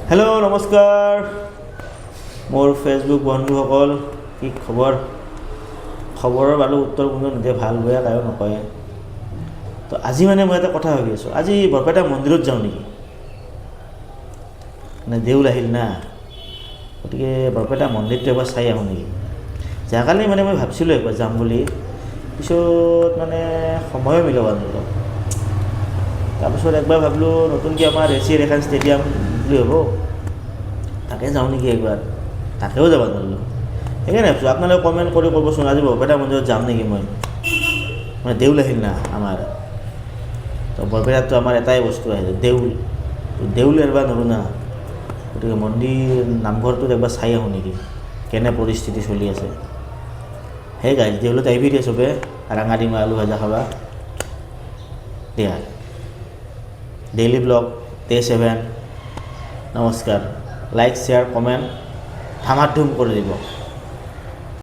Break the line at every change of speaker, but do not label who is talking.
Hello' নমস্কাৰ মোৰ Facebook বন্ধুসকল, কি খবৰৰ বাৰু উত্তৰ কোনো নিদিয়ে, ভাল বেয়া কায়ো নকয়। তো আজি মানে মই এটা কথা ভাবি আছোঁ, আজি বৰপেটা মন্দিৰত যাওঁ নেকি। মানে দেউল আহিল না, গতিকে বৰপেটা মন্দিৰটো এবাৰ চাই আহোঁ নেকি। যোৱাকালি মানে মই ভাবছিলোঁ একবাৰ যাম বুলি, পিছত মানে সময়ো মিলাব নোৱাৰিলোঁ। তাৰপিছত একবাৰ ভাবিলোঁ নতুনকৈ আমাৰ ৰেচিৰ এখন ষ্টেডিয়াম বুলি হ'ব, তাকে যাওঁ নেকি একবাৰ, তাকেও যাব নোৱাৰিলোঁ। সেইকাৰণে ভাবিছোঁ আপোনালোকে কমেণ্ট কৰি ক'বচোন, আজি বৰপেটা মন্দিৰত যাম নেকি মই। মানে দেউল আহিল না আমাৰ, তো বৰপেটাততো আমাৰ এটাই বস্তু আহিল দেউল, দেউল এৰিব নোৱাৰোঁ না। গতিকে মন্দিৰ নামঘৰটোত একবাৰ চাই আহোঁ নেকি, কেনে পৰিস্থিতি চলি আছে। সেই গাইজ দেউলত আহিবি দিয়ে চবে, ৰাঙা ডিমা আলু ভাজা খাবা দিয়া। ডেইলি ব্লগ ডে 7, নমস্কাৰ। লাইক শ্বেয়াৰ কমেণ্ট ধামাধুম কৰি দিব।